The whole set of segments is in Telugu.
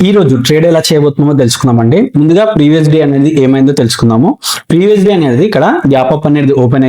ఈ రోజు ట్రేడ్ ఎలా చేయబోతున్నామో తెలుసుకుందామండి. ముందుగా ప్రీవియస్ డే అనేది ఏమైందో తెలుసుకుందాము. ప్రీవియస్ డే అనేది ఇక్కడ గ్యాప్ అప్ అనేది ఓపెన్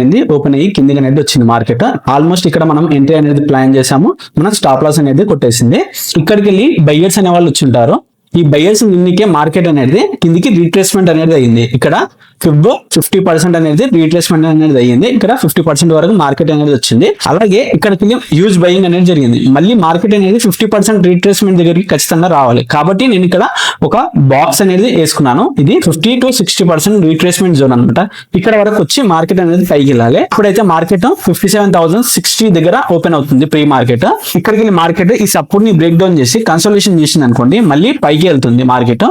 అయ్యి కిందికి అనేది వచ్చింది మార్కెట్. ఆల్మోస్ట్ ఇక్కడ మనం ఎంట్రీ అనేది ప్లాన్ చేసాము, మనం స్టాప్ లాస్ అనేది కొట్టేసింది. ఇక్కడికి వెళ్ళి బయ్యర్స్ అనే వాళ్ళు వచ్చి ఉంటారు. ఈ బయ్యర్స్ నిన్నకే మార్కెట్ అనేది కిందికి రీట్రేస్మెంట్ అనేది అయ్యింది. ఇక్కడ 50% అనేది రీట్రేస్మెంట్ అనేది అయ్యింది. ఇక్కడ 50% వరకు మార్కెట్ అనేది వచ్చింది. అలాగే ఇక్కడికి హ్యూజ్ బయింగ్ అనేది జరిగింది. మళ్ళీ మార్కెట్ అనేది 50% రీట్రేస్మెంట్ దగ్గరికి ఖచ్చితంగా రావాలి. కాబట్టి నేను ఇక్కడ ఒక బాక్స్ అనేది వేసుకున్నాను. ఇది 50 to 60% రీట్రేస్మెంట్ జోన్ అనమాట. ఇక్కడ వరకు వచ్చి మార్కెట్ అనేది పైకి వెళ్ళాలి. ఇప్పుడైతే మార్కెట్ 57,060 దగ్గర ఓపెన్ అవుతుంది ప్రీ మార్కెట్. ఇక్కడికి వెళ్ళి మార్కెట్ ఈ సపోర్ట్ ని బ్రేక్ డౌన్ చేసి కన్సోలేషన్ చేసింది అనుకోండి, మళ్ళీ పైకి వెళ్తుంది మార్కెట్.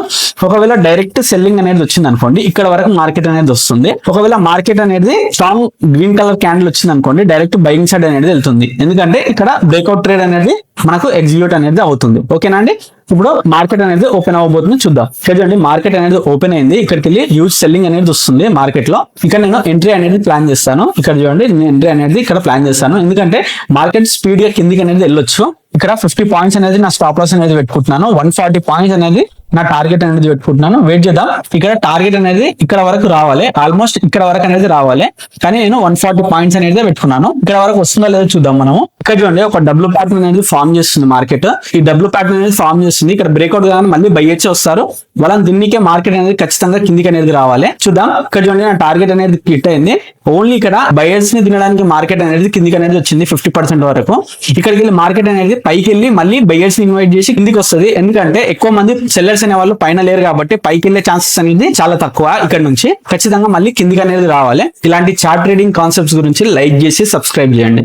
ఒకవేళ డైరెక్ట్ సెల్లింగ్ అనేది వచ్చింది అనుకోండి, ఇక్కడ వరకు మార్కెట్ అనేది వస్తుంది. ఒకవేళ మార్కెట్ అనేది స్ట్రాంగ్ గ్రీన్ కలర్ క్యాండిల్ వచ్చింది అనుకోండి, డైరెక్ట్ బయింగ్ సైడ్ అనేది వెళ్తుంది. ఎందుకంటే ఇక్కడ బ్రేక్అవుట్ ట్రేడ్ అనేది మనకు ఎగ్జిక్యూట్ అనేది అవుతుంది. ఓకేనా అండి. ఇప్పుడు మార్కెట్ అనేది ఓపెన్ అవ్వబోతుంది, చూద్దాం. చూడండి, మార్కెట్ అనేది ఓపెన్ అయింది. ఇక్కడికి వెళ్ళి హ్యూజ్ సెల్లింగ్ అనేది వస్తుంది మార్కెట్ లో. ఇక్కడ నేను ఎంట్రీ అనేది ప్లాన్ చేస్తాను. ఇక్కడ చూడండి, నేను ఎంట్రీ అనేది ఇక్కడ ప్లాన్ చేస్తాను. ఎందుకంటే మార్కెట్ స్పీడ్ గా కిందికి అనేది వెళ్ళొచ్చు. ఇక్కడ 50 పాయింట్స్ అనేది నా స్టాప్ లాస్ అనేది పెట్టుకుంటున్నాను. 140 పాయింట్స్ అనేది నా టార్గెట్ అనేది పెట్టుకుంటున్నాను. వెయిట్ చేద్దాం. ఇక్కడ టార్గెట్ అనేది ఇక్కడ వరకు రావాలి, ఆల్మోస్ట్ ఇక్కడ వరకు అనేది రావాలి. కానీ నేను 140 పాయింట్స్ అనేది పెట్టుకున్నాను. ఇక్కడ వరకు వస్తుందో లేదో చూద్దాం మనము. ఇక్కడ చూడండి, ఒక డబ్ల్యూ ప్యాటర్న్ అనేది ఫామ్ చేస్తుంది మార్కెట్. ఈ డబ్ల్యూ ప్యాటర్న్ అనేది ఫామ్ చేస్తుంది. ఇక్కడ బ్రేక్అవుట్ కానీ మళ్ళీ బయ్యర్స్ వస్తారు. వాళ్ళని దీనికే మార్కెట్ అనేది ఖచ్చితంగా కిందికి అనేది రావాలి. చూద్దాం. ఇక్కడ చూడండి, నా టార్గెట్ అనేది హిట్ అయింది. ఓన్లీ ఇక్కడ బయర్స్ ని తినడానికి మార్కెట్ అనేది కిందికి అనేది వచ్చింది 50% వరకు. ఇక్కడికి వెళ్ళి మార్కెట్ అనేది పైకి వెళ్ళి మళ్ళీ బయర్స్ ని ఇన్వైట్ చేసి కిందికి వస్తుంది. ఎందుకంటే ఎక్కువ మంది సెల్లర్స్ అనే వాళ్ళు పైన లేరు కాబట్టి పైకి వెళ్ళే ఛాన్సెస్ అనేది చాలా తక్కువ. ఇక్కడ నుంచి ఖచ్చితంగా మళ్ళీ కిందికి అనేది రావాలి. ఇలాంటి చార్ట్ ట్రేడింగ్ కాన్సెప్ట్స్ గురించి లైక్ చేసి సబ్స్క్రైబ్ చేయండి.